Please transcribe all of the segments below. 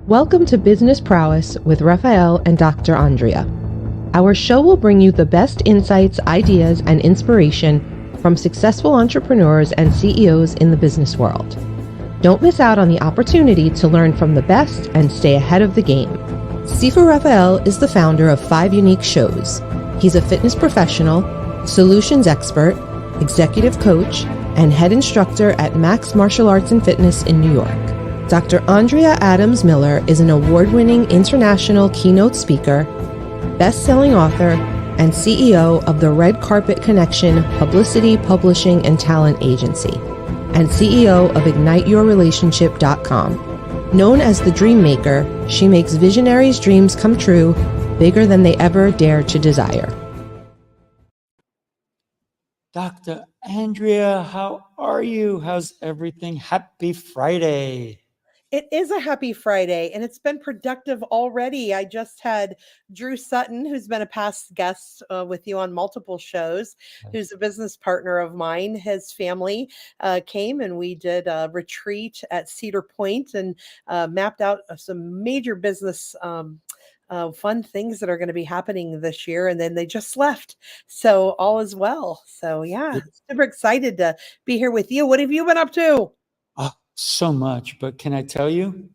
Welcome to Business Prowess with Rafael and Dr. Andrea. Our show will bring you the best insights, ideas, and inspiration from successful entrepreneurs and CEOs in the business world. Don't miss out on the opportunity to learn from the best and stay ahead of the game. Sifu Rafael is the founder of 5 unique shows. He's a fitness professional, solutions expert, executive coach, and head instructor at Max Martial Arts and Fitness in New York. Dr. Andrea Adams-Miller is an award-winning international keynote speaker, best-selling author, and CEO of the Red Carpet Connection Publicity, Publishing, and Talent Agency, and CEO of IgniteYourRelationship.com. Known as the Dream Maker, she makes visionaries' dreams come true, bigger than they ever dared to desire. Dr. Andrea, how are you? How's everything? Happy Friday. It is a happy Friday, and it's been productive already. I just had Drew Sutton, who's been a past guest with you on multiple shows, who's a business partner of mine. His family came, and we did a retreat at Cedar Point and mapped out some major business fun things that are going to be happening this year. And then they just left. So all is well. So yeah, super excited to be here with you. What have you been up to? So much, but can I tell you,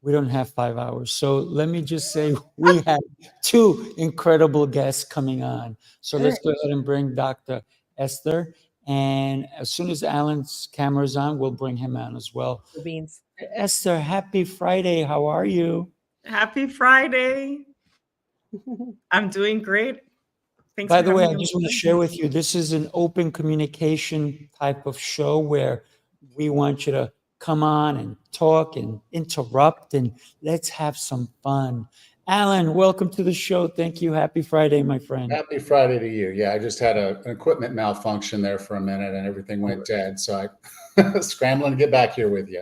we don't have 5 hours. So let me just say we have 2 incredible guests coming on. So let's go ahead and bring Dr. Esther. And as soon as Allan's camera's on, we'll bring him on as well. Beans. Esther, happy Friday. How are you? Happy Friday. I'm doing great. Thanks. By the way, I just want to share with you, this is an open communication type of show where we want you to come on and talk and interrupt, and let's have some fun. Allan, welcome to the show. Thank you. Happy Friday, my friend. Happy Friday to you. Yeah, I just had an equipment malfunction there for a minute and everything went dead. So I scrambling to get back here with you.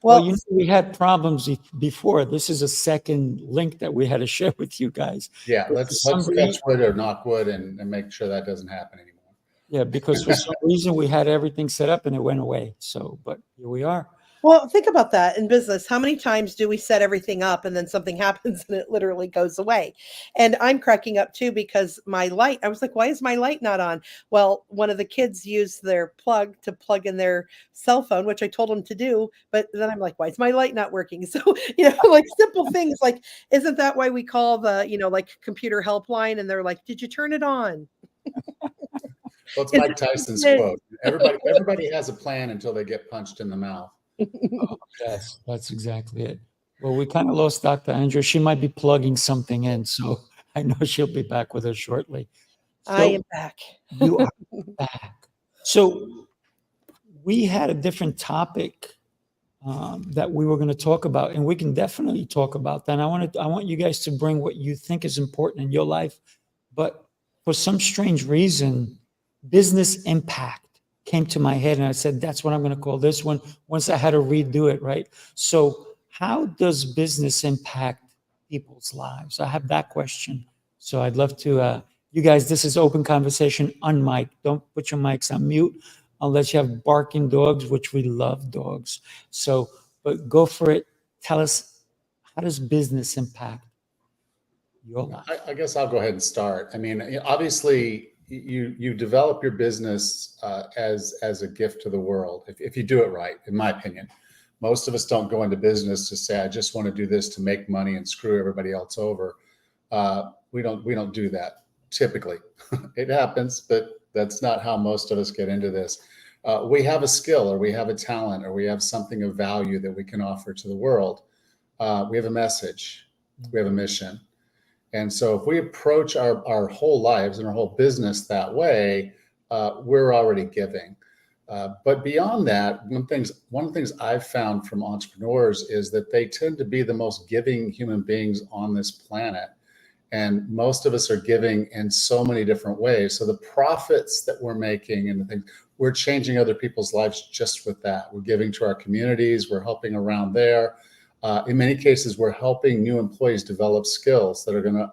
Well, you know, we had problems before. This is a second link that we had to share with you guys. Yeah, let's touch wood or knock wood and make sure that doesn't happen anymore. Yeah, because for some reason we had everything set up and it went away. So, but here we are. Well, think about that in business. How many times do we set everything up and then something happens and it literally goes away? And I'm cracking up too because my light, I was like, why is my light not on? Well, one of the kids used their plug to plug in their cell phone, which I told them to do. But then I'm like, why is my light not working? So, like simple things like, isn't that why we call the, like computer helpline? And they're like, did you turn it on? Well, it's Mike Tyson's quote. Everybody has a plan until they get punched in the mouth. Oh, yes, that's exactly it. Well, we kind of lost Dr. Andrea. She might be plugging something in, so I know she'll be back with us shortly. So I am back. You are back. So we had a different topic that we were going to talk about, and we can definitely talk about that. And I want you guys to bring what you think is important in your life, but for some strange reason, business impact came to my head, and I said, that's what I'm going to call this one once I had to redo it, right? So how does business impact people's lives? I have that question. So I'd love to, you guys, this is open conversation on mic. Don't put your mics on mute unless you have barking dogs, which we love dogs. So, but go for it. Tell us, how does business impact your life? I guess I'll go ahead and start. I mean, obviously, you develop your business as a gift to the world if you do it right, in my opinion. Most of us don't go into business to say, I just want to do this to make money and screw everybody else over. We don't do that typically. It happens, but that's not how most of us get into this. We have a skill, or we have a talent, or we have something of value that we can offer to the world. We have a message, we have a mission. And so if we approach our whole lives and our whole business that way, we're already giving. But beyond that, one of the things I've found from entrepreneurs is that they tend to be the most giving human beings on this planet. And most of us are giving in so many different ways. So the profits that we're making and the things, we're changing other people's lives just with that. We're giving to our communities, we're helping around there. In many cases, we're helping new employees develop skills that are going to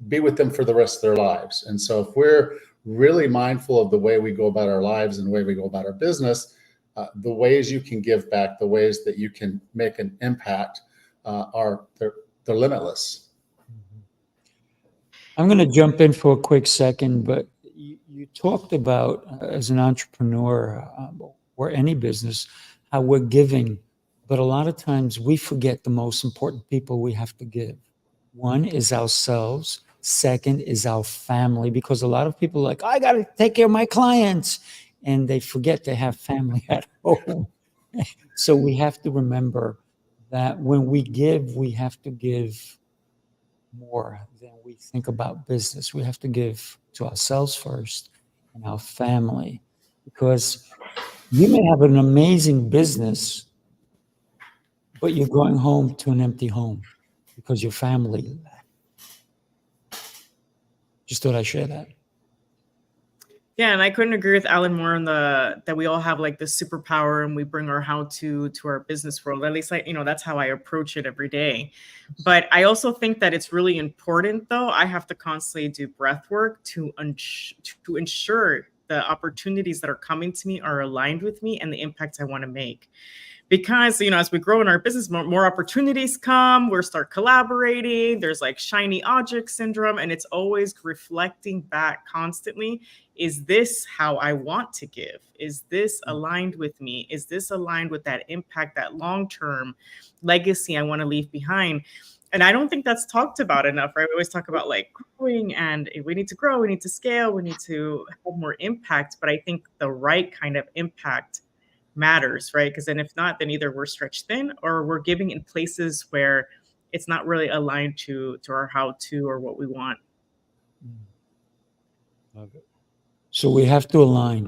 be with them for the rest of their lives. And so if we're really mindful of the way we go about our lives and the way we go about our business, the ways you can give back, the ways that you can make an impact, they're limitless. I'm going to jump in for a quick second, but you talked about as an entrepreneur or any business, how we're giving, but a lot of times we forget the most important people we have to give. One is ourselves. Second is our family, because a lot of people are like, I got to take care of my clients, and they forget to have family at home. So we have to remember that when we give, we have to give more than we think about business. We have to give to ourselves first and our family, because you may have an amazing business, but you're going home to an empty home because your family left. Just thought I'd share that. Yeah, and I couldn't agree with Allan more on that we all have like this superpower and we bring our how-to to our business world. At least that's how I approach it every day. But I also think that it's really important, though. I have to constantly do breath work to ensure the opportunities that are coming to me are aligned with me and the impact I want to make. Because, as we grow in our business, more opportunities come, we start collaborating, there's like shiny object syndrome, and it's always reflecting back constantly. Is this how I want to give? Is this aligned with me? Is this aligned with that impact, that long-term legacy I want to leave behind? And I don't think that's talked about enough, right? We always talk about like growing, and we need to grow, we need to scale, we need to have more impact. But I think the right kind of impact matters, right? Because then if not, then either we're stretched thin or we're giving in places where it's not really aligned to our how-to or what we want. Love it. So we have to align,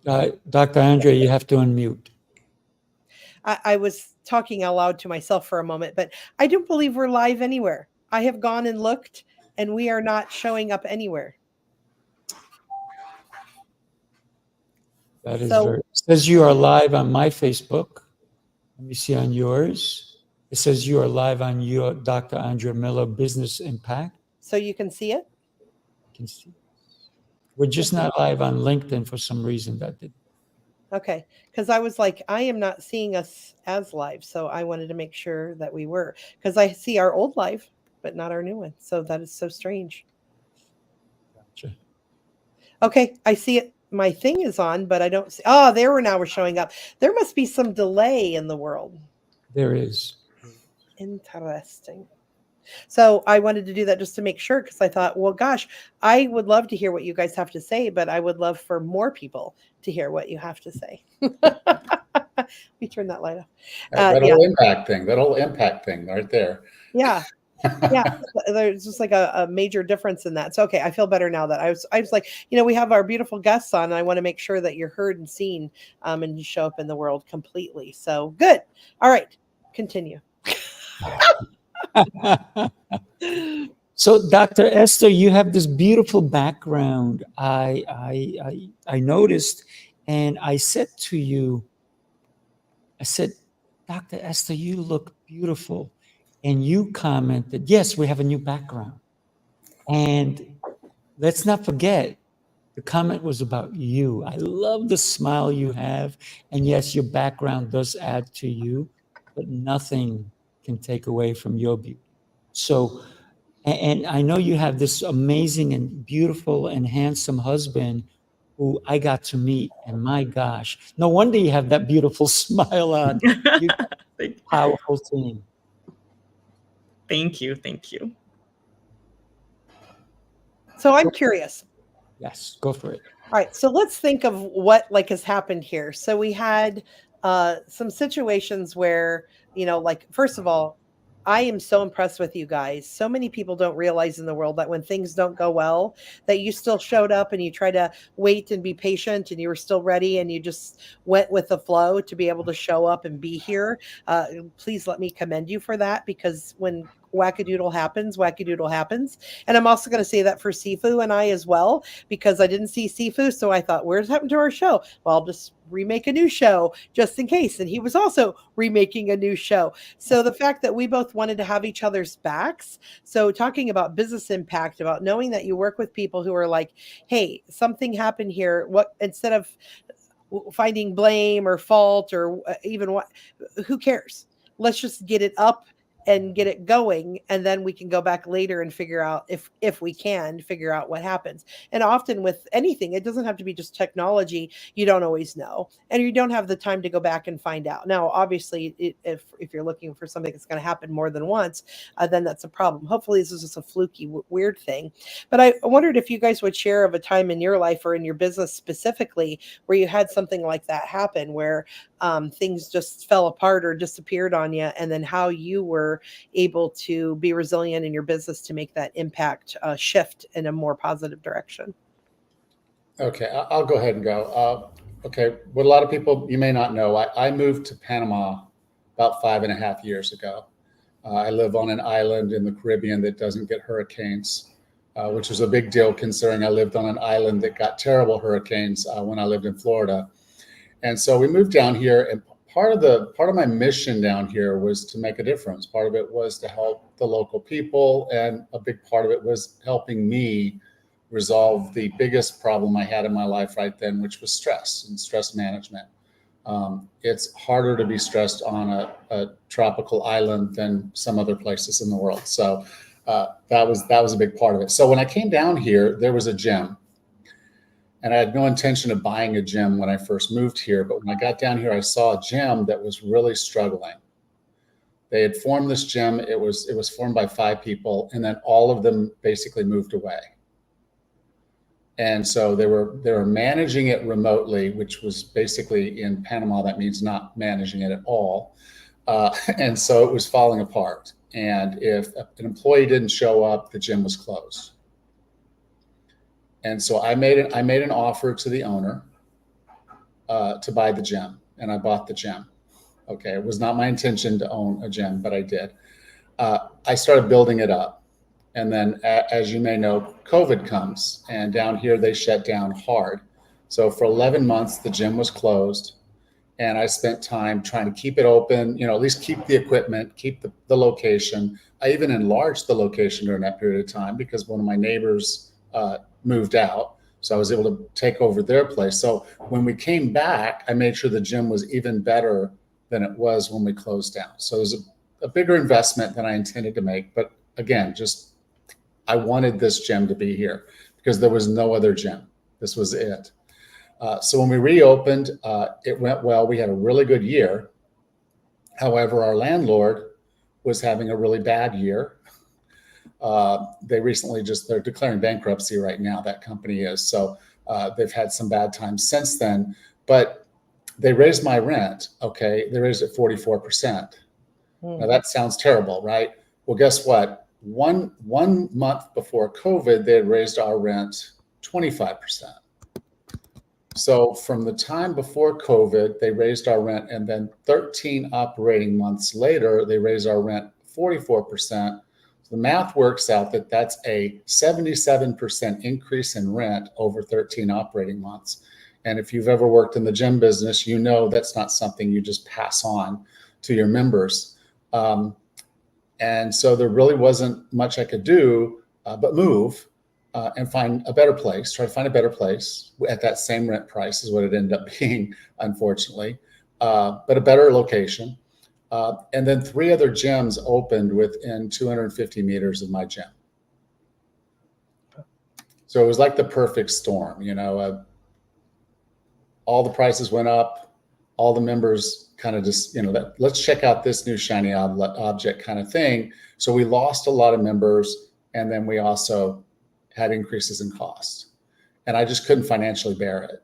right? Dr. Andrea, you have to unmute. I was talking out loud to myself for a moment, but I don't believe we're live anywhere. I have gone and looked, and we are not showing up anywhere. That is it says you are live on my Facebook. Let me see on yours. It says you are live on your Dr. Andrea Miller Business Impact. So you can see it? Can see. We're just not live on LinkedIn for some reason. That did. Okay, because I was like, I am not seeing us as live, so I wanted to make sure that we were, because I see our old live, but not our new one. So that is so strange. Gotcha. Okay, I see it. My thing is on, but I don't see. Oh, there we're showing up. There must be some delay in the world. There is. Interesting. So I wanted to do that just to make sure, because I thought, well, gosh, I would love to hear what you guys have to say, but I would love for more people to hear what you have to say. We turn that light off. That whole impact thing right there. Yeah. Yeah, there's just like a major difference in that. So, okay, I feel better now that I was like, we have our beautiful guests on, and I want to make sure that you're heard and seen, and you show up in the world completely. So good. All right, continue. So, Dr. Esther, you have this beautiful background. I noticed, and I said to you, Dr. Esther, you look beautiful. And you commented, yes, we have a new background. And let's not forget, the comment was about you. I love the smile you have. And yes, your background does add to you, but nothing can take away from your beauty. So, and I know you have this amazing and beautiful and handsome husband who I got to meet. And my gosh, no wonder you have that beautiful smile on. You got a powerful team. Thank you. Thank you. So I'm curious. Yes, go for it. All right. So let's think of what has happened here. So we had some situations where, first of all, I am so impressed with you guys. So many people don't realize in the world that when things don't go well, that you still showed up and you try to wait and be patient, and you were still ready, and you just went with the flow to be able to show up and be here. Please let me commend you for that, because when wackadoodle happens. And I'm also going to say that for Sifu and I as well, because I didn't see Sifu. So I thought, where's happened to our show? Well, I'll just remake a new show just in case. And he was also remaking a new show. So the fact that we both wanted to have each other's backs. So talking about business impact, about knowing that you work with people who are like, hey, something happened here. What, instead of finding blame or fault or even what, who cares? Let's just get it up and get it going, and then we can go back later and figure out if we can figure out what happens. And often with anything, it doesn't have to be just technology. You don't always know, and you don't have the time to go back and find out. Now, obviously, if you're looking for something that's going to happen more than once, then that's a problem. Hopefully this is just a fluky weird thing. But I wondered if you guys would share of a time in your life or in your business specifically where you had something like that happen, where things just fell apart or disappeared on you, and then how you were able to be resilient in your business to make that impact shift in a more positive direction. Okay, I'll go ahead and go. Okay, what a lot of people, you may not know, I moved to Panama about 5.5 years ago. I live on an island in the Caribbean that doesn't get hurricanes, which was a big deal considering I lived on an island that got terrible hurricanes when I lived in Florida. And so we moved down here, and part of my mission down here was to make a difference. Part of it was to help the local people, and a big part of it was helping me resolve the biggest problem I had in my life right then, which was stress and stress management. It's harder to be stressed on a tropical island than some other places in the world. So that was a big part of it. So when I came down here, there was a gym. And I had no intention of buying a gym when I first moved here. But when I got down here, I saw a gym that was really struggling. They had formed this gym. It was formed by 5 people, and then all of them basically moved away. And so they were managing it remotely, which was basically, in Panama, that means not managing it at all. And so it was falling apart. And if an employee didn't show up, the gym was closed. And so I made an offer to the owner to buy the gym, and I bought the gym. Okay, it was not my intention to own a gym, but I did. I started building it up, and then, as you may know, COVID comes, and down here they shut down hard. So for 11 months, the gym was closed, and I spent time trying to keep it open. At least keep the equipment, keep the location. I even enlarged the location during that period of time because one of my neighbors moved out. So I was able to take over their place. So when we came back, I made sure the gym was even better than it was when we closed down. So it was a bigger investment than I intended to make. But again, I wanted this gym to be here because there was no other gym. This was it. So when we reopened, it went well. We had a really good year. However, our landlord was having a really bad year. They recently they're declaring bankruptcy right now, that company is. So they've had some bad times since then, but they raised my rent. Okay. They raised it 44%. Now that sounds terrible, right? Well, guess what? One month before COVID, they had raised our rent 25%. So from the time before COVID, they raised our rent, and then 13 operating months later, they raised our rent 44%. The math works out that that's a 77% increase in rent over 13 operating months. And if you've ever worked in the gym business, you know that's not something you just pass on to your members. And so there really wasn't much I could do but move and find a better place, try to find a better place at that same rent price is what it ended up being, unfortunately, but a better location. And then 3 other gyms opened within 250 meters of my gym. So it was like the perfect storm, all the prices went up, all the members kind of just, let's check out this new shiny object kind of thing. So we lost a lot of members, and then we also had increases in cost, and I just couldn't financially bear it.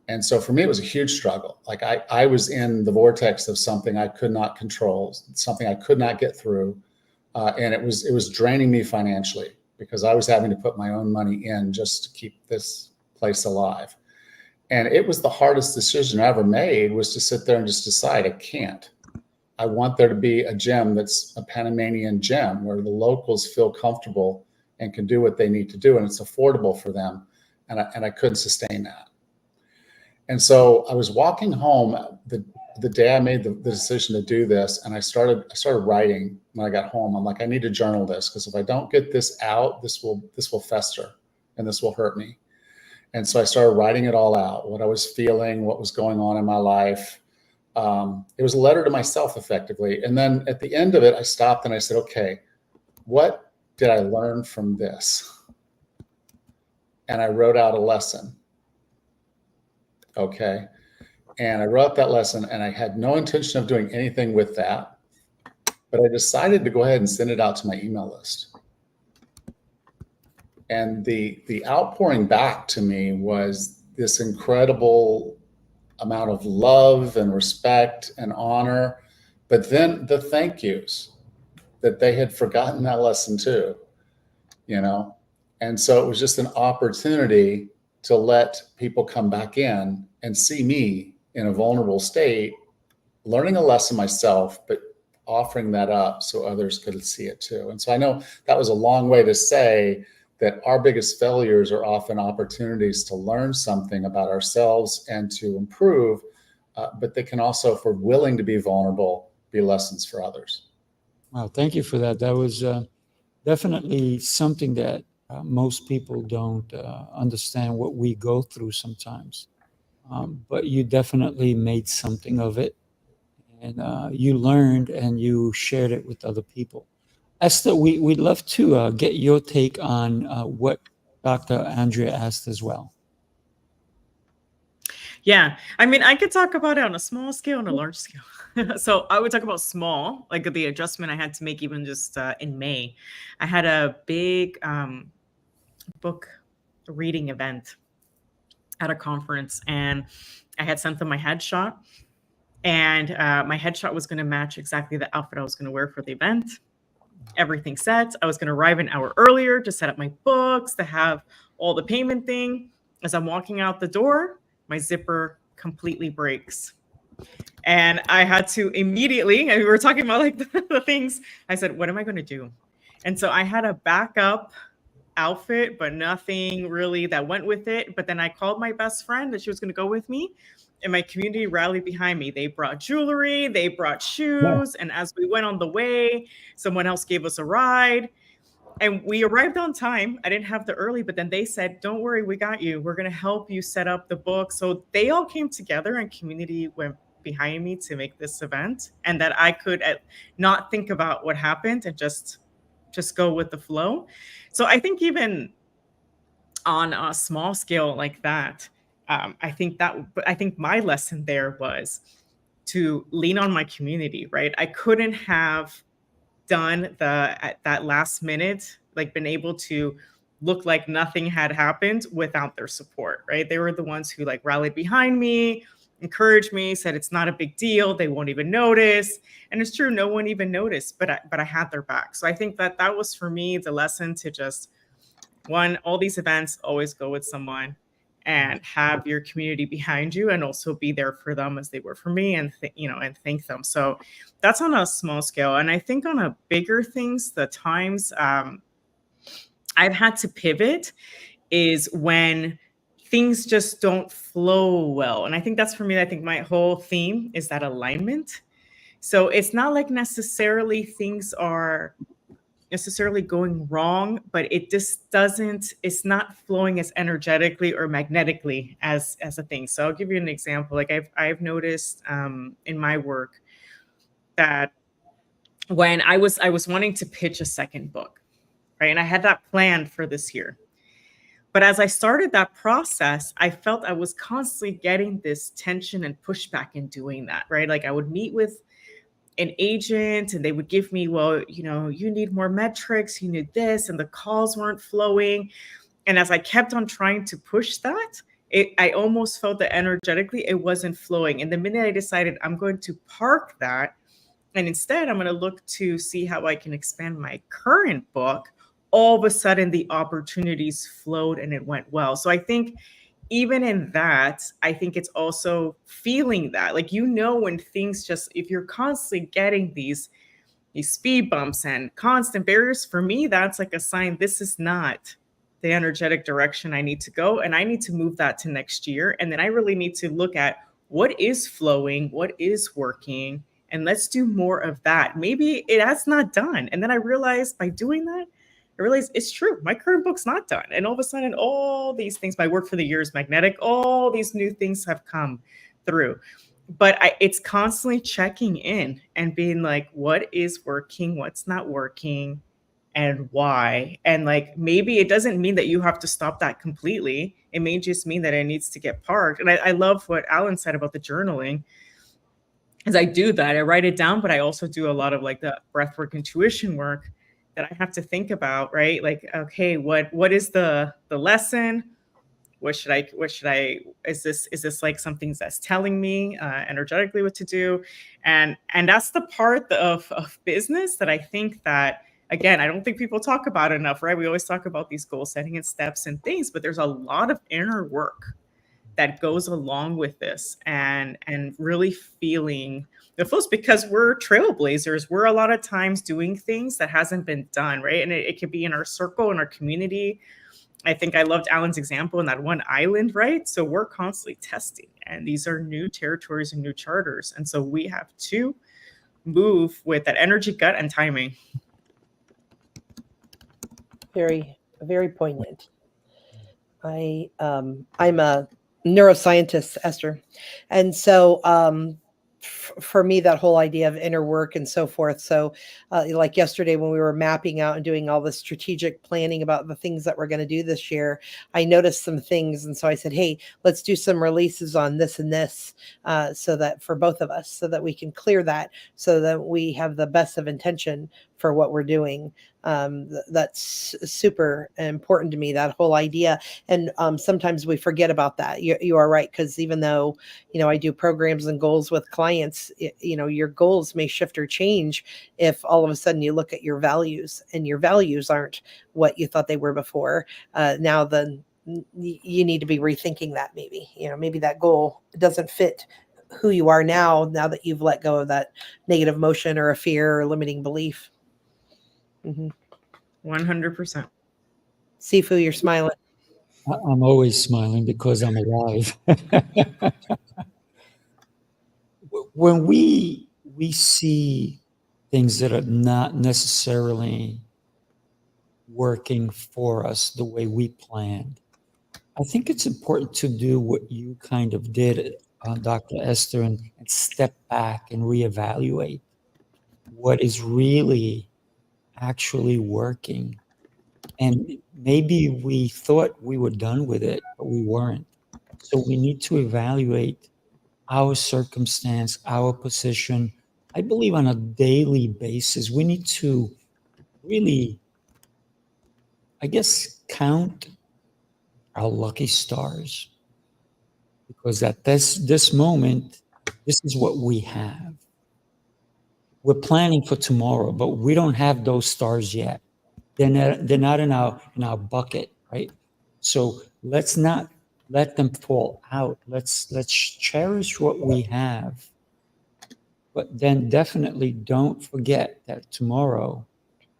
And so for me, it was a huge struggle. Like I was in the vortex of something I could not control, something I could not get through. And it was draining me financially because I was having to put my own money in just to keep this place alive. And it was the hardest decision I ever made, was to sit there and just decide I can't. I want there to be a gym that's a Panamanian gym where the locals feel comfortable and can do what they need to do, and it's affordable for them. And I couldn't sustain that. And so I was walking home the day I made the decision to do this, and I started writing when I got home. I'm like, I need to journal this, because if I don't get this out, this will fester and this will hurt me. And so I started writing it all out, what I was feeling, what was going on in my life. It was a letter to myself, effectively. And then at the end of it, I stopped and I said, okay, what did I learn from this? And I wrote out a lesson. Okay. And I wrote that lesson, and I had no intention of doing anything with that, but I decided to go ahead and send it out to my email list. And the outpouring back to me was this incredible amount of love and respect and honor, but then the thank yous that they had forgotten that lesson too, you know? And so it was just an opportunity to let people come back in and see me in a vulnerable state, learning a lesson myself, but offering that up so others could see it too. And so I know that was a long way to say that our biggest failures are often opportunities to learn something about ourselves and to improve, but they can also, if we're willing to be vulnerable, be lessons for others. Wow, thank you for that. That was definitely something that most people don't understand what we go through sometimes. But you definitely made something of it, and you learned and you shared it with other people. Esther, we'd love to get your take on what Dr. Andrea asked as well. Yeah, I mean, I could talk about it on a small scale and a large scale. So I would talk about small, like the adjustment I had to make even just in May. I had a big book reading event at a conference, and I had sent them my headshot, and my headshot was going to match exactly the outfit I was going to wear for the event. Everything set. I was going to arrive an hour earlier to set up my books, to have all the payment thing. As I'm walking out the door, my zipper completely breaks. And I had to immediately, and we were talking about like the things, I said, what am I going to do? And so I had a backup outfit, but nothing really that went with it. But then I called my best friend that she was going to go with me, and my community rallied behind me. They brought jewelry, they brought shoes. Yeah. And as we went on the way, someone else gave us a ride, and we arrived on time. I didn't have the early, but then they said, don't worry, we got you. We're going to help you set up the book. So they all came together, and community went behind me to make this event, and that I could not think about what happened and just go with the flow. So I think even on a small scale like that, I think my lesson there was to lean on my community, right? I couldn't have done at that last minute, like been able to look like nothing had happened without their support, right? They were the ones who like rallied behind me, encouraged me, said it's not a big deal, they won't even notice. And it's true, no one even noticed, but I had their back. So I think that was for me the lesson to just, one, all these events, always go with someone and have your community behind you, and also be there for them as they were for me, and and thank them. So that's on a small scale. And I think on a bigger things, the times I've had to pivot is when things just don't flow well. And I think that's for me, I think my whole theme is that alignment. So it's not like necessarily things are necessarily going wrong, but it just it's not flowing as energetically or magnetically as a thing. So I'll give you an example. Like I've noticed in my work that when I was wanting to pitch a second book, right? And I had that planned for this year. But as I started that process, I felt I was constantly getting this tension and pushback in doing that, right? Like I would meet with an agent and they would give me, well, you need more metrics, you need this, and the calls weren't flowing. And as I kept on trying to push that, I almost felt that energetically it wasn't flowing. And the minute I decided I'm going to park that, and instead I'm going to look to see how I can expand my current book, all of a sudden the opportunities flowed and it went well. So I think even in that, I think it's also feeling that, like, when things just, if you're constantly getting these speed bumps and constant barriers, for me, that's like a sign this is not the energetic direction I need to go. And I need to move that to next year. And then I really need to look at what is flowing, what is working, and let's do more of that. Maybe it has not done. And then I realized by doing that, I realized it's true. My current book's not done. And all of a sudden, all these things, my work for the year is magnetic. All these new things have come through. But it's constantly checking in and being like, what is working? What's not working? And why? And like, maybe it doesn't mean that you have to stop that completely. It may just mean that it needs to get parked. And I love what Allan said about the journaling. As I do that, I write it down, but I also do a lot of like the breathwork intuition work that I have to think about, right? Like, okay, what is the lesson? Is this like something that's telling me energetically what to do? And that's the part of business that I think that, again, I don't think people talk about enough, right? We always talk about these goal setting and steps and things, but there's a lot of inner work that goes along with this, and really feeling the flows, because we're trailblazers. We're a lot of times doing things that hasn't been done, right? And it could be in our circle, in our community. I think I loved Alan's example in that one island, right? So we're constantly testing, and these are new territories and new charters. And so we have to move with that energy, gut, and timing. Very, very poignant. I'm a neuroscientist, Esther. And so for me, that whole idea of inner work and so forth. So like yesterday when we were mapping out and doing all the strategic planning about the things that we're going to do this year, I noticed some things. And so I said, hey, let's do some releases on this and this so that for both of us, so that we can clear that, so that we have the best of intention for what we're doing. That's super important to me, that whole idea. And sometimes we forget about that. You are right, because even though, I do programs and goals with clients, your goals may shift or change if all of a sudden you look at your values and your values aren't what you thought they were before. Now then you need to be rethinking that. Maybe that goal doesn't fit who you are now that you've let go of that negative emotion or a fear or limiting belief. 100%. Sifu, you're smiling. I'm always smiling because I'm alive. When we see things that are not necessarily working for us the way we planned, I think it's important to do what you kind of did, Dr. Esther, and step back and reevaluate what is really actually working. And maybe we thought we were done with it, but we weren't. So we need to evaluate our circumstance, our position. I believe on a daily basis, we need to really, I guess, count our lucky stars. Because at this moment, this is what we have. We're planning for tomorrow, but we don't have those stars yet. They're not in our bucket, right? So let's not let them fall out. Let's cherish what we have, but then definitely don't forget that tomorrow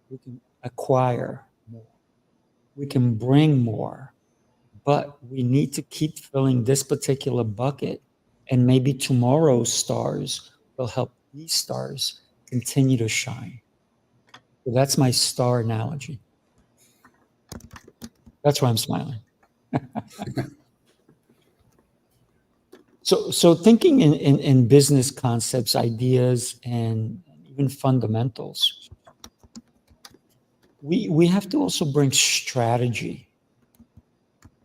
we can acquire more, we can bring more, but we need to keep filling this particular bucket, and maybe tomorrow's stars will help these stars continue to shine. So that's my star analogy. That's why I'm smiling. So thinking in business concepts, ideas, and even fundamentals, we have to also bring strategy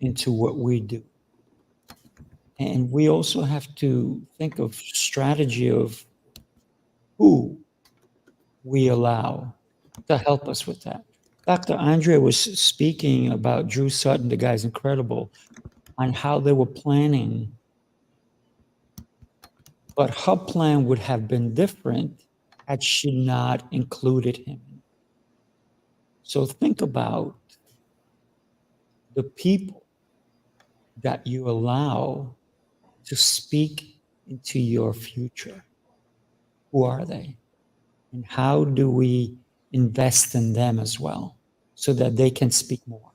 into what we do. And we also have to think of strategy of who we allow to help us with that. Dr. Andrea was speaking about Drew Sutton, the guy's incredible, on how they were planning. But her plan would have been different had she not included him. So think about the people that you allow to speak into your future. Who are they? And how do we invest in them as well so that they can speak more?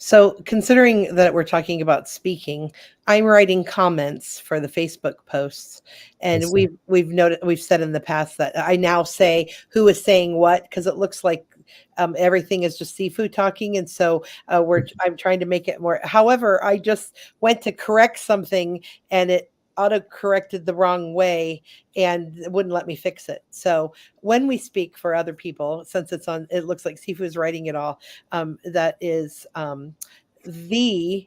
So considering that we're talking about speaking, I'm writing comments for the Facebook posts, and we've said in the past that I now say who is saying what, because it looks like everything is just Sifu talking, and so I'm trying to make it more. However, I just went to correct something, and it auto-corrected the wrong way and it wouldn't let me fix it. So when we speak for other people, since it looks like Sifu is writing it all, that is I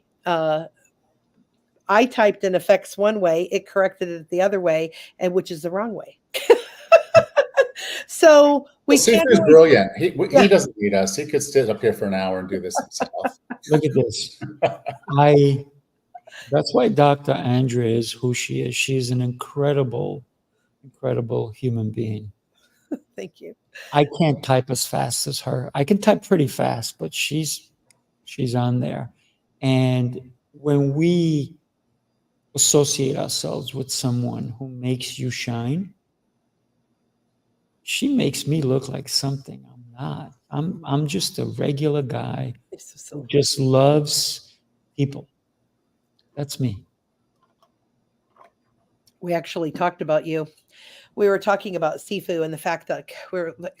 typed in effects one way, it corrected it the other way, and which is the wrong way. So we can't. Sifu's brilliant. He doesn't need us. He could sit up here for an hour and do this himself. Look at this. That's why Dr. Andrea is who she is. She's an incredible human being. Thank you. I can't type as fast as her. I can type pretty fast, but she's on there. And when we associate ourselves with someone who makes you shine, she makes me look like something I'm not. I'm just a regular guy who just loves people. That's me. We actually talked about you. We were talking about Sifu and the fact that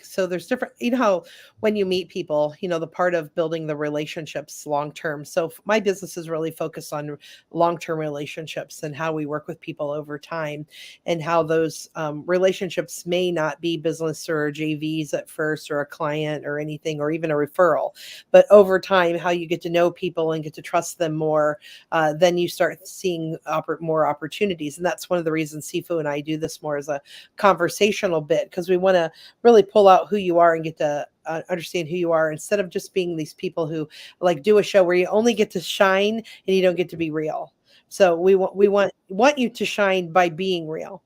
so there's different, how when you meet people, the part of building the relationships long-term. So my business is really focused on long-term relationships and how we work with people over time, and how those relationships may not be business or JVs at first, or a client or anything, or even a referral, but over time, how you get to know people and get to trust them more, then you start seeing more opportunities. And that's one of the reasons Sifu and I do this more as a conversational bit, because we want to really pull out who you are and get to understand who you are, instead of just being these people who do a show where you only get to shine and you don't get to be real. So we want you to shine by being real.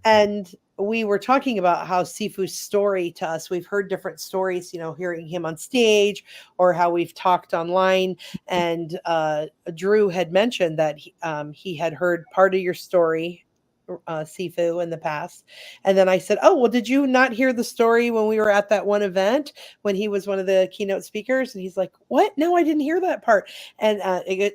And we were talking about how Sifu's story to us, we've heard different stories, hearing him on stage or how we've talked online. And Drew had mentioned that he had heard part of your story, Sifu, in the past. And then I said, oh, well, did you not hear the story when we were at that one event when he was one of the keynote speakers? And he's like, what? No, I didn't hear that part. And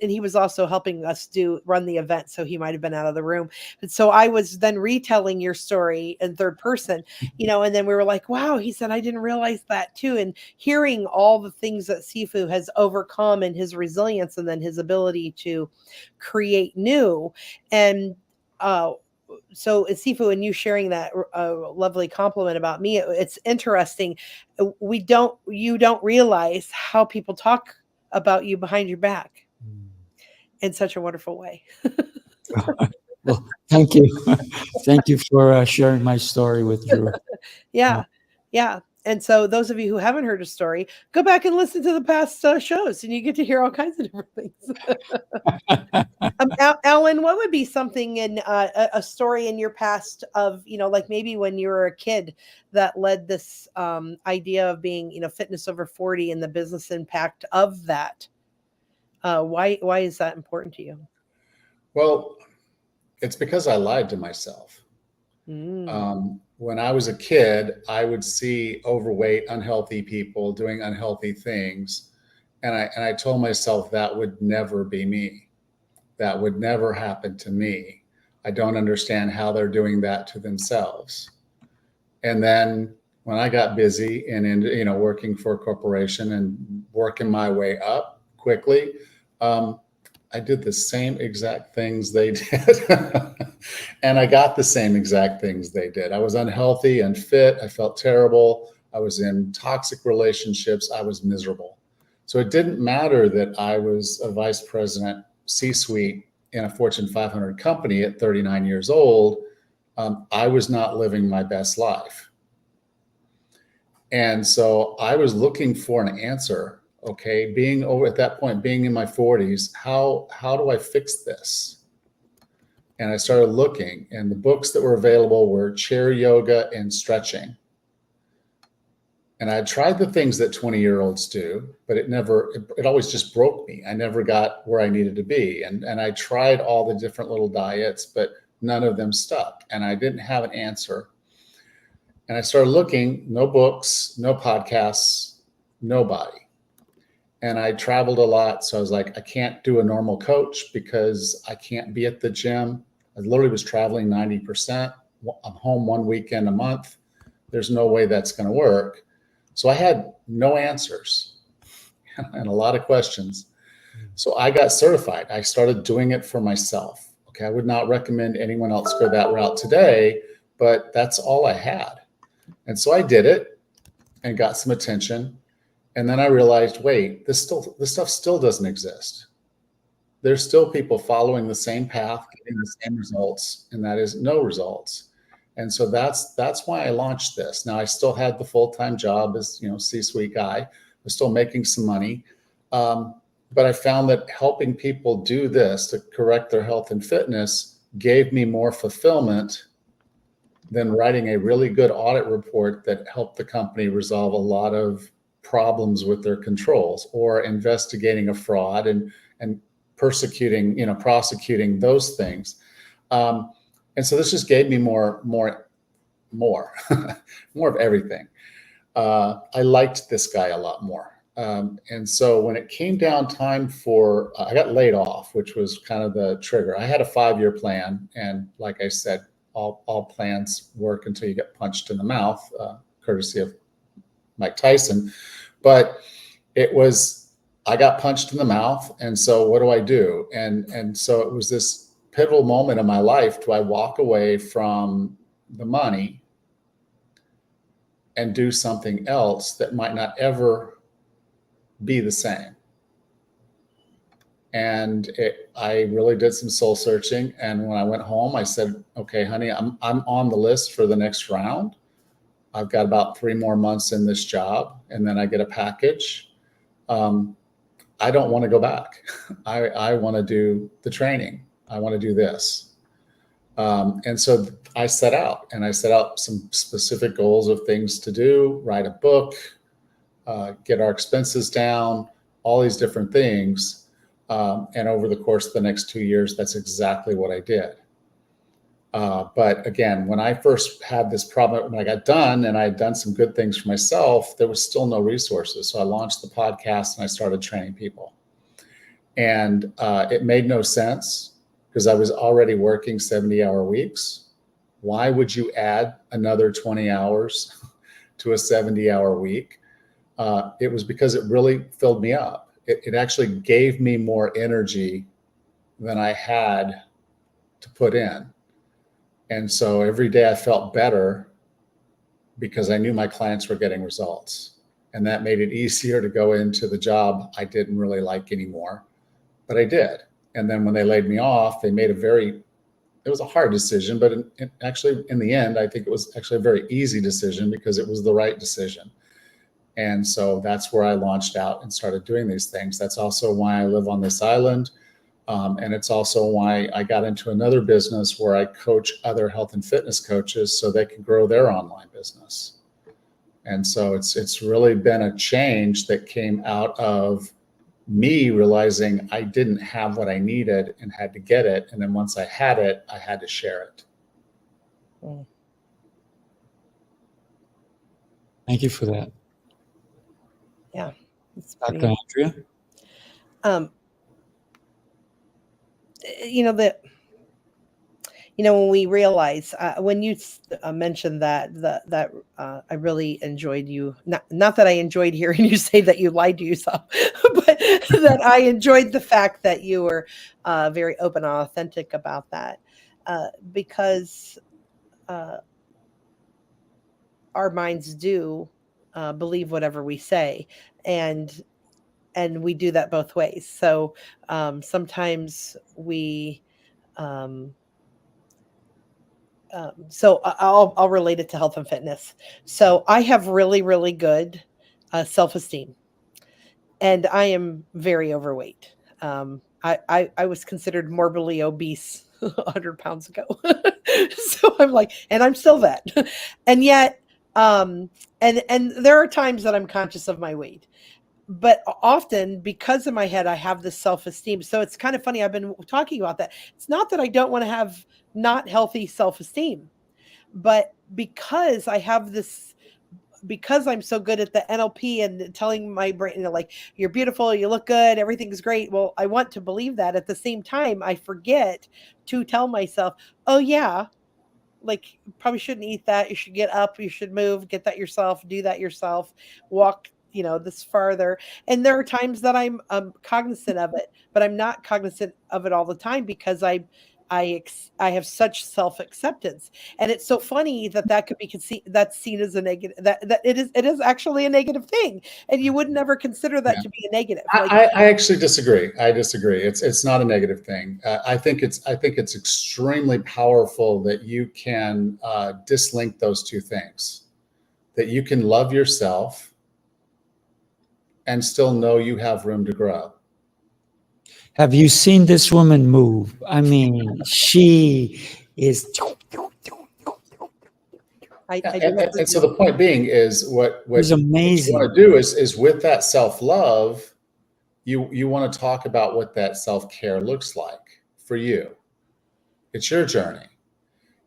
he was also helping us run the event, so he might have been out of the room. And so I was then retelling your story in third person, and then we were like, wow, he said, I didn't realize that too. And hearing all the things that Sifu has overcome, and his resilience, and then his ability to create new. And so Sifu, and you sharing that lovely compliment about me, it's interesting. You don't realize how people talk about you behind your back in such a wonderful way. Well, thank you. Thank you for sharing my story with Drew. Yeah. And so those of you who haven't heard a story, go back and listen to the past shows, and you get to hear all kinds of different things. Allan, what would be something in a story in your past of, maybe when you were a kid, that led this idea of being, fitness over 40 and the business impact of that? Why is that important to you? Well, it's because I lied to myself. When I was a kid, I would see overweight, unhealthy people doing unhealthy things. And I told myself that would never be me. That would never happen to me. I don't understand how they're doing that to themselves. And then when I got busy and working for a corporation and working my way up quickly, I did the same exact things they did. And I got the same exact things they did. I was unhealthy, unfit. I felt terrible. I was in toxic relationships. I was miserable. So it didn't matter that I was a vice president, C-suite in a Fortune 500 company at 39 years old. I was not living my best life. And so I was looking for an answer. Okay, being over at that point, being in my 40s, how do I fix this? And I started looking, and the books that were available were chair yoga and stretching. And I tried the things that 20-year-olds do, but it always just broke me. I never got where I needed to be. And I tried all the different little diets, but none of them stuck. And I didn't have an answer. And I started looking, no books, no podcasts, nobody. and I traveled a lot. So I was like, I can't do a normal coach because I can't be at the gym. I literally was traveling 90%. I'm home one weekend a month. There's no way that's going to work. So I had no answers and a lot of questions. So I got certified. I started doing it for myself. Okay. I would not recommend anyone else go that route today, but that's all I had. And so I did it and got some attention. And then I realized, wait, this stuff still doesn't exist. There's still people following the same path, getting the same results, and that is no results. And so that's why I launched this. Now I still had the full-time job as, C-suite guy. I was still making some money. But I found that helping people do this to correct their health and fitness gave me more fulfillment than writing a really good audit report that helped the company resolve a lot of problems with their controls, or investigating a fraud and prosecuting those things. And so this just gave me more of everything. I liked this guy a lot more. And so when it came down time for, I got laid off, which was kind of the trigger. I had a 5-year plan. And like I said, all plans work until you get punched in the mouth, courtesy of Mike Tyson. But I got punched in the mouth. And so what do? And so it was this pivotal moment in my life. Do I walk away from the money and do something else that might not ever be the same? And I really did some soul searching. And when I went home, I said, okay, honey, I'm on the list for the next round. I've got about 3 more months in this job, and then I get a package. I don't want to go back. I want to do the training. I want to do this. And so I set out some specific goals of things to do, write a book, get our expenses down, all these different things. And over the course of the next 2 years, that's exactly what I did. But again, when I first had this problem, when I got done and I had done some good things for myself, there was still no resources. So I launched the podcast and I started training people. And it made no sense because I was already working 70-hour weeks. Why would you add another 20 hours to a 70-hour week? It was because it really filled me up. It actually gave me more energy than I had to put in. And so every day I felt better because I knew my clients were getting results. And that made it easier to go into the job I didn't really like anymore, but I did. And then when they laid me off, they made it was a hard decision, but actually in the end, I think it was actually a very easy decision because it was the right decision. And so that's where I launched out and started doing these things. That's also why I live on this island. And it's also why I got into another business where I coach other health and fitness coaches so they can grow their online business. And so it's really been a change that came out of me realizing I didn't have what I needed and had to get it. And then once I had it, I had to share it. Thank you for that. Yeah. Dr. Andrea? When we realize, when you mentioned that I really enjoyed you, not that I enjoyed hearing you say that you lied to yourself, but that I enjoyed the fact that you were very open and authentic about that, because our minds do believe whatever we say, and we do that both ways. So sometimes we so I'll relate it to health and fitness. So I have really, really good self-esteem, and I am very overweight. I was considered morbidly obese 100 pounds ago. So I'm like, and I'm still that. And yet, and there are times that I'm conscious of my weight. But often, because in my head, I have this self-esteem. So it's kind of funny. I've been talking about that. It's not that I don't want to have not healthy self-esteem, but because I have this because I'm so good at the NLP and telling my brain, like, you're beautiful, you look good, everything's great. Well, I want to believe that. At the same time, I forget to tell myself, oh yeah, like, probably shouldn't eat that. You should get up, you should move, get that yourself, do that yourself, walk, this farther. And there are times that I'm cognizant of it, but I'm not cognizant of it all the time because I have such self-acceptance. And it's so funny that could be that's seen as a negative, that it is actually a negative thing. And you would never consider that to be a negative. I actually disagree. I disagree. It's not a negative thing. I think it's extremely powerful that you can dislink those two things, that you can love yourself and still know you have room to grow. Have you seen this woman move? I mean, she is. And so the point being is what amazing. you want to do is with that self-love, you want to talk about what that self-care looks like for you. It's your journey.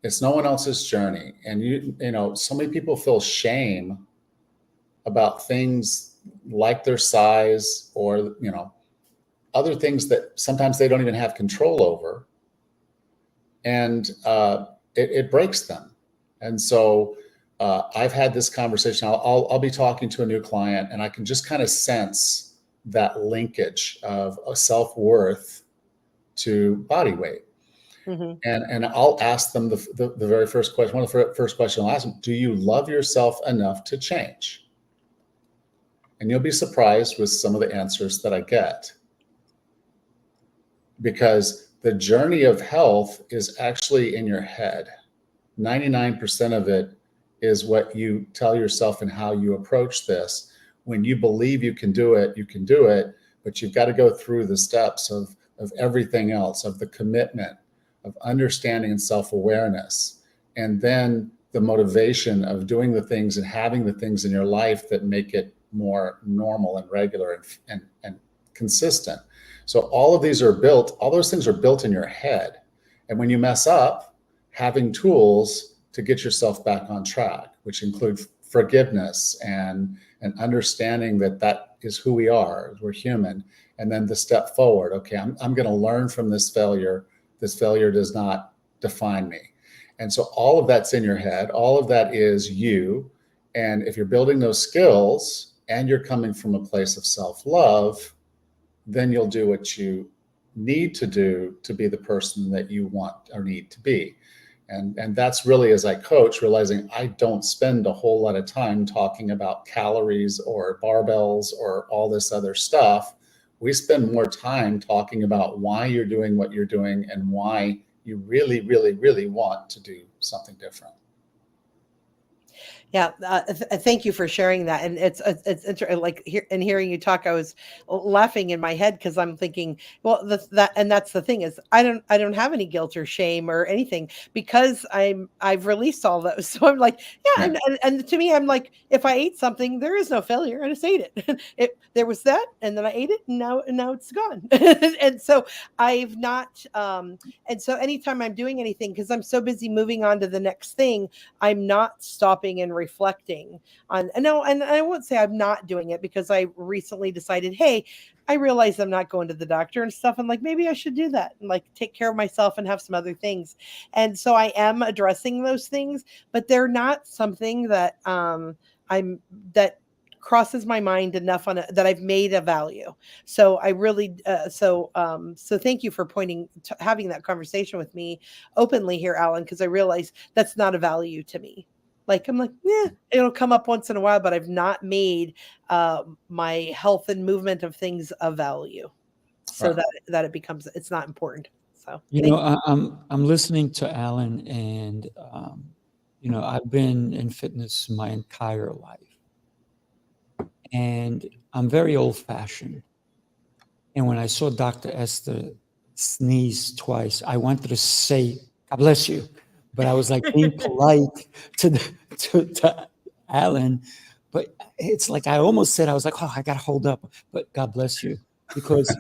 It's no one else's journey. And so many people feel shame about things like their size or, other things that sometimes they don't even have control over. And it breaks them. And so I've had this conversation. I'll be talking to a new client, and I can just kind of sense that linkage of a self-worth to body weight. Mm-hmm. And I'll ask them the very first question. One of the first questions I'll ask them: do you love yourself enough to change? And you'll be surprised with some of the answers that I get. Because the journey of health is actually in your head. 99% of it is what you tell yourself and how you approach this. When you believe you can do it, but you've got to go through the steps of everything else, of the commitment, of understanding and self-awareness, and then the motivation of doing the things and having the things in your life that make it more normal and regular and consistent. So all of these are built, all those things are built in your head. And when you mess up, having tools to get yourself back on track, which include forgiveness and understanding that is who we are, we're human. And then the step forward, okay, I'm going to learn from this failure. This failure does not define me. And so all of that's in your head. All of that is you. And if you're building those skills and you're coming from a place of self-love, then you'll do what you need to do to be the person that you want or need to be. And that's really, as I coach, realizing I don't spend a whole lot of time talking about calories or barbells or all this other stuff. We spend more time talking about why you're doing what you're doing and why you really, really, really want to do something different. Yeah, thank you for sharing that. And it's like hearing you talk, I was laughing in my head because I'm thinking, well, that's the thing is I don't have any guilt or shame or anything because I've released all those. So I'm like, yeah, and to me, I'm like, if I ate something, there is no failure. I just ate it. There was that, and then I ate it, and now it's gone. And so I've not. And so anytime I'm doing anything, because I'm so busy moving on to the next thing, I'm not stopping and reflecting on. And I won't say I'm not doing it because I recently decided, hey, I realize I'm not going to the doctor and stuff. And like, maybe I should do that and like take care of myself and have some other things. And so I am addressing those things, but they're not something that that crosses my mind enough that I've made a value. So I really, so thank you for having that conversation with me openly here, Allan, because I realize that's not a value to me. Like, I'm like, yeah, it'll come up once in a while, but I've not made my health and movement of things a value, so that it becomes, it's not important. So I'm listening to Allan, and I've been in fitness my entire life, and I'm very old-fashioned. And when I saw Dr. Esther sneeze twice, I wanted to say, "God bless you." But I was like being polite to Allan, but it's like I almost said, I was like, oh, I got to hold up, but God bless you. Because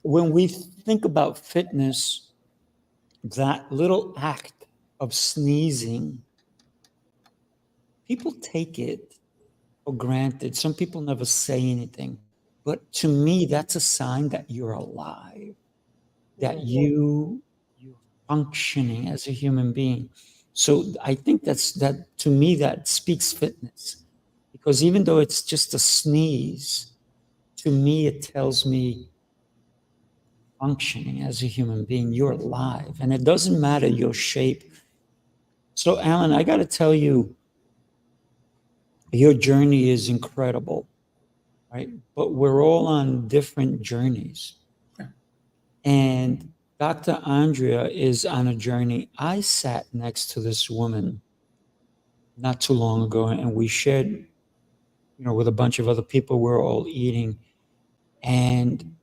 when we think about fitness, that little act of sneezing, people take it for granted. Some people never say anything. But to me, that's a sign that you're alive, that you're functioning as a human being. So I think that to me, that speaks fitness, because even though it's just a sneeze, to me, it tells me functioning as a human being, you're alive, and it doesn't matter your shape. So Allan, I got to tell you, your journey is incredible, right? But we're all on different journeys. And Dr. Andrea is on a journey. I sat next to this woman not too long ago, and we shared, with a bunch of other people, we're all eating. And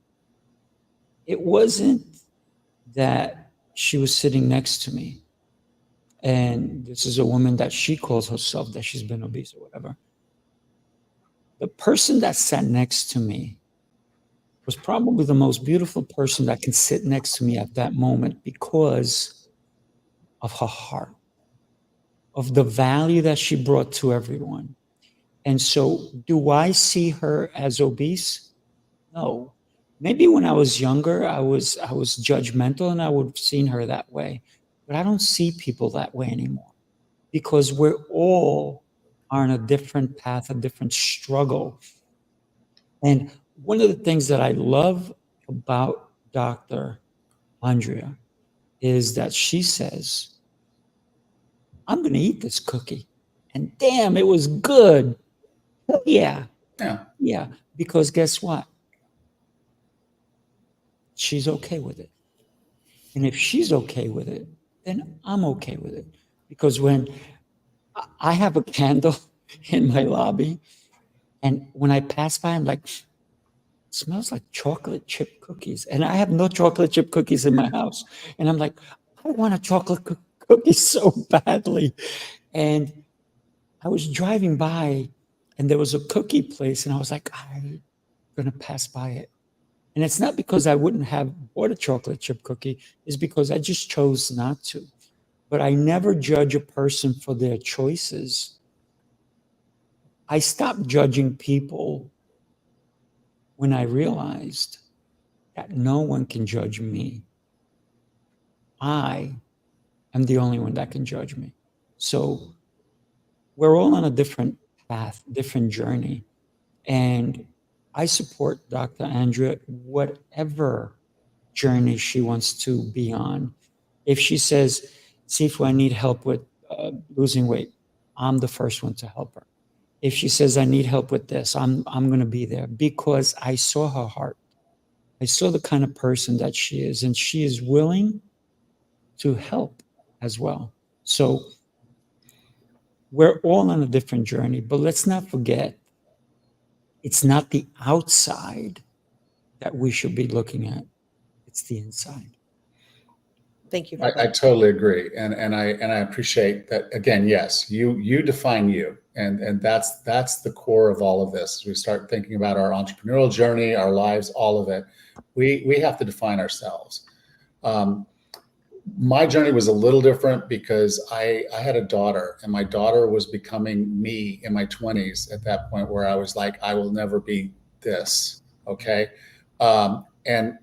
it wasn't that she was sitting next to me. And this is a woman that she calls herself that she's been obese or whatever. The person that sat next to me was probably the most beautiful person that can sit next to me at that moment, because of her heart, of the value that she brought to everyone. And so, do I see her as obese? No. Maybe when I was younger, I was judgmental and I would have seen her that way. But I don't see people that way anymore, because we're all on a different path, a different struggle. And one of the things that I love about Dr. Andrea is that she says, I'm going to eat this cookie. And damn, it was good. Yeah. Because guess what? She's okay with it. And if she's okay with it, then I'm okay with it. Because when I have a candle in my lobby, and when I pass by, I'm like, it smells like chocolate chip cookies. And I have no chocolate chip cookies in my house. And I'm like, I want a chocolate cookie so badly. And I was driving by, and there was a cookie place, and I was like, I'm going to pass by it. And it's not because I wouldn't have bought a chocolate chip cookie, it's because I just chose not to. But I never judge a person for their choices. I stopped judging people when I realized that no one can judge me. I am the only one that can judge me. So we're all on a different path, different journey. And I support Dr. Andrea, whatever journey she wants to be on. If she says, Sifu, I need help with losing weight, I'm the first one to help her. If she says, I need help with this, I'm going to be there, because I saw her heart. I saw the kind of person that she is, and she is willing to help as well. So we're all on a different journey, but let's not forget, it's not the outside that we should be looking at. It's the inside. Thank you. I totally agree. And I appreciate that. Again, yes, you define you. And that's the core of all of this. As we start thinking about our entrepreneurial journey, our lives, all of it, we have to define ourselves. My journey was a little different because I had a daughter, and my daughter was becoming me in my 20s at that point, where I was like, I will never be this. Okay. And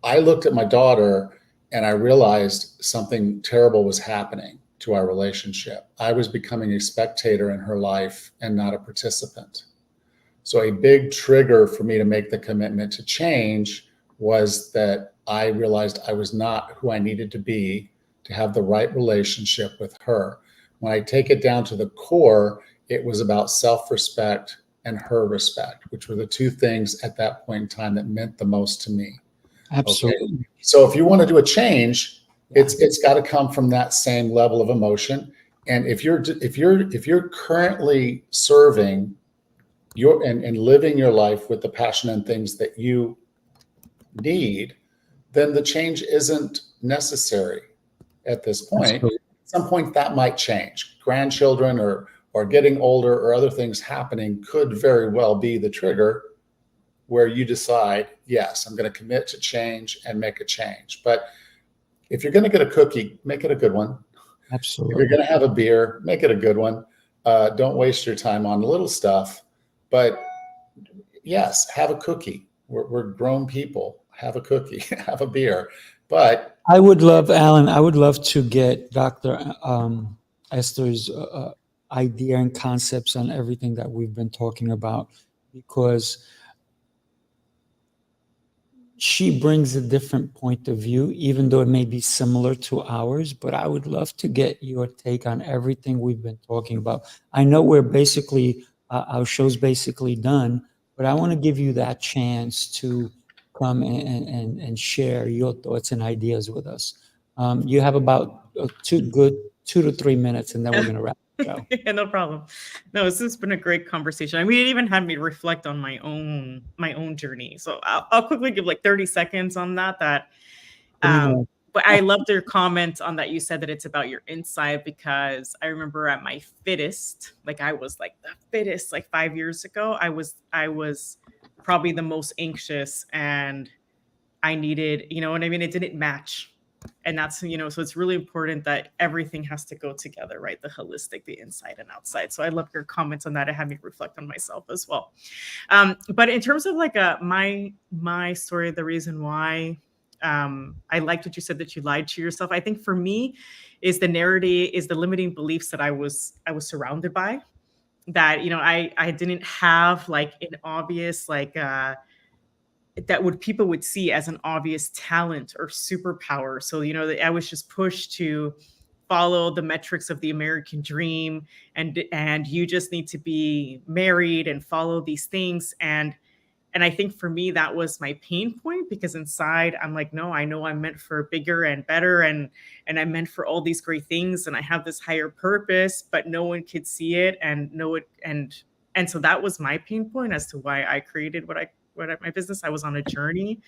I looked at my daughter and I realized something terrible was happening to our relationship. I was becoming a spectator in her life and not a participant. So a big trigger for me to make the commitment to change was that I realized I was not who I needed to be to have the right relationship with her. When I take it down to the core, it was about self-respect and her respect, which were the two things at that point in time that meant the most to me. Absolutely. Okay? So if you want to do a change, it's got to come from that same level of emotion. And if you're currently serving and living your life with the passion and things that you need, then the change isn't necessary at this point. Absolutely. At some point that might change. Grandchildren or getting older or other things happening could very well be the trigger where you decide, yes, I'm going to commit to change and make a change. But if you're going to get a cookie, make it a good one. Absolutely. If you're going to have a beer, make it a good one. Don't waste your time on little stuff But yes, have a cookie. We're grown people. Have a cookie, have a beer. But I would love, Allan, I would love to get Dr. Esther's idea and concepts on everything that we've been talking about, because she brings a different point of view, even though it may be similar to ours. But I would love to get your take on everything we've been talking about. I know we're basically, our show's basically done, but I want to give you that chance to come and share your thoughts and ideas with us. You have about 2 to 3 minutes, and then we're going to wrap the show. Yeah, no problem. No, this has been a great conversation. I mean, it even had me reflect on my own journey. So I'll quickly give like 30 seconds on that. But I loved your comment on that. You said that it's about your inside, because I remember at my fittest, like I was like the fittest, like 5 years ago, I was probably the most anxious, and I needed, you know what I mean? It didn't match. And that's, you know, so it's really important that everything has to go together, right? The holistic, the inside and outside. So I love your comments on that. It had me reflect on myself as well. But in terms of like my story, the reason why I liked what you said, that you lied to yourself. I think for me is the narrative, is the limiting beliefs that I was surrounded by, that, you know, I didn't have like an obvious, like, that people would see as an obvious talent or superpower. So, you know, I was just pushed to follow the metrics of the American dream, and you just need to be married and follow these things. And I think for me, that was my pain point, because inside I'm like, no, I know I'm meant for bigger and better. And I'm meant for all these great things. And I have this higher purpose, but no one could see it and know it. And so that was my pain point as to why I created what my business. I was on a journey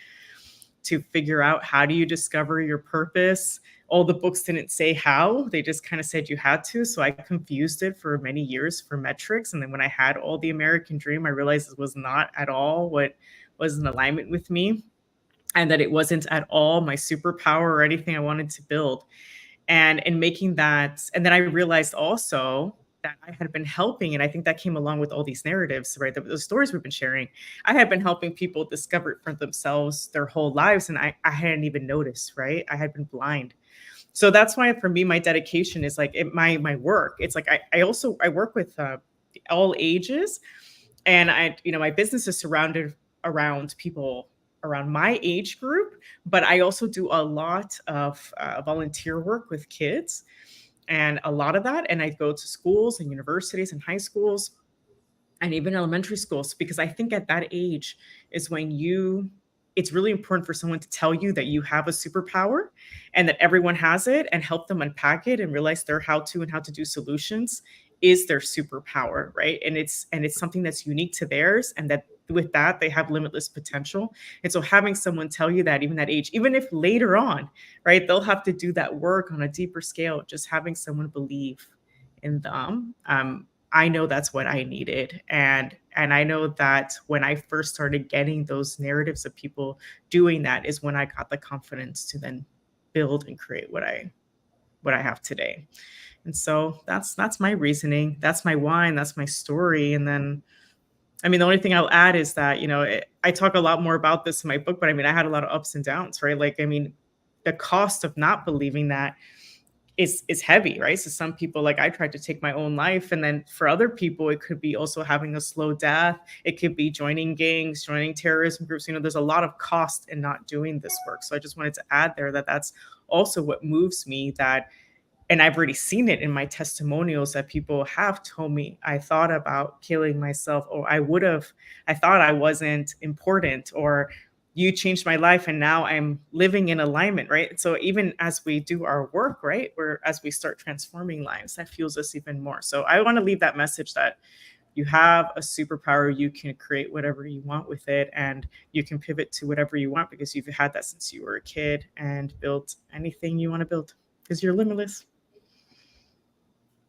to figure out, how do you discover your purpose? All the books didn't say how, they just kind of said you had to. So I confused it for many years for metrics. And then when I had all the American dream, I realized it was not at all what was in alignment with me, and that it wasn't at all my superpower or anything I wanted to build. And in making that, and then I realized also that I had been helping, and I think that came along with all these narratives, right? The stories we've been sharing. I had been helping people discover it for themselves their whole lives, and I hadn't even noticed, right? I had been blind. So that's why for me, my dedication is like my work. It's like I work with all ages, and my business is surrounded around people around my age group, but I also do a lot of volunteer work with kids. And a lot of that, and I go to schools and universities and high schools and even elementary schools, because I think at that age is when it's really important for someone to tell you that you have a superpower and that everyone has it, and help them unpack it and realize their how to do solutions is their superpower, right? And it's something that's unique to theirs, and that with that, they have limitless potential. And so having someone tell you that, even that age, even if later on, right, they'll have to do that work on a deeper scale, just having someone believe in them. I know that's what I needed. And I know that when I first started getting those narratives of people doing that is when I got the confidence to then build and create what I have today. And so that's my reasoning. That's my why, and that's my story. And then, I mean, the only thing I'll add is that, I talk a lot more about this in my book, but I mean, I had a lot of ups and downs, right? Like, I mean, the cost of not believing that is heavy, right? So some people, like, I tried to take my own life. And then for other people, it could be also having a slow death. It could be joining gangs, joining terrorism groups. There's a lot of cost in not doing this work. So I just wanted to add there that that's also what moves me, and I've already seen it in my testimonials that people have told me, I thought about killing myself, or I thought I wasn't important, or you changed my life and now I'm living in alignment, right? So even as we do our work, right, as we start transforming lives, that fuels us even more. So I want to leave that message that you have a superpower, you can create whatever you want with it, and you can pivot to whatever you want, because you've had that since you were a kid, and build anything you want to build, because you're limitless.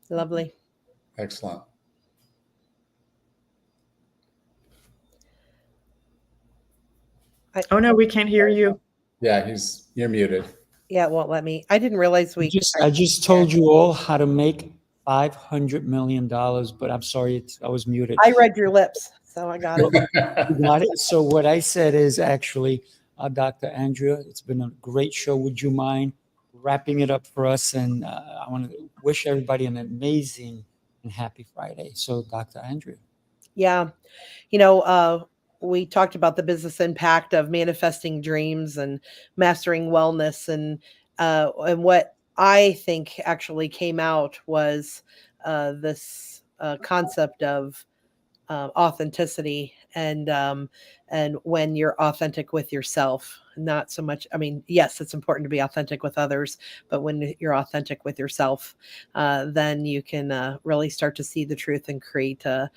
Lovely. Excellent. Oh no, we can't hear you. Yeah, you're muted. Yeah, it won't let me. I didn't realize I just told you all how to make $500 million, but I'm sorry, I was muted. I read your lips. so I got it. You got it. So what I said is actually, Dr. Andrea, it's been a great show. Would you mind wrapping it up for us? And I want to wish everybody an amazing and happy Friday. So Dr. Andrea. Yeah. We talked about the business impact of manifesting dreams and mastering wellness. And what I think actually came out was this concept of authenticity and when you're authentic with yourself, not so much. I mean, yes, it's important to be authentic with others, but when you're authentic with yourself, then you can really start to see the truth and create a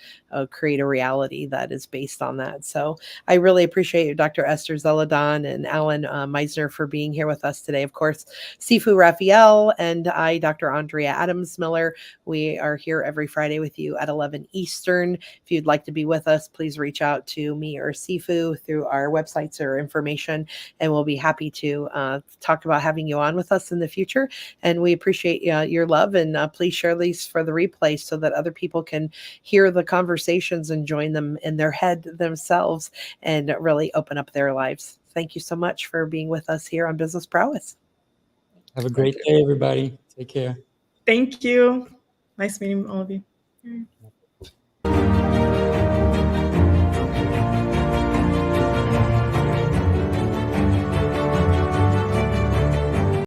reality that is based on that. So I really appreciate you, Dr. Esther Zeledón and Allan Misner, for being here with us today. Of course, Sifu Rafael and I, Dr. Andrea Adams-Miller, we are here every Friday with you at 11 Eastern. If you'd like to be with us, please reach out to me or Sifu through our websites or information, and we'll be happy to talk about having you on with us in the future. And we appreciate your love, and please share these for the replay so that other people can hear the conversations and join them in their head themselves and really open up their lives. Thank you so much for being with us here on Business Prowess. Have a great day, everybody. Take care. Thank you. Nice meeting all of you.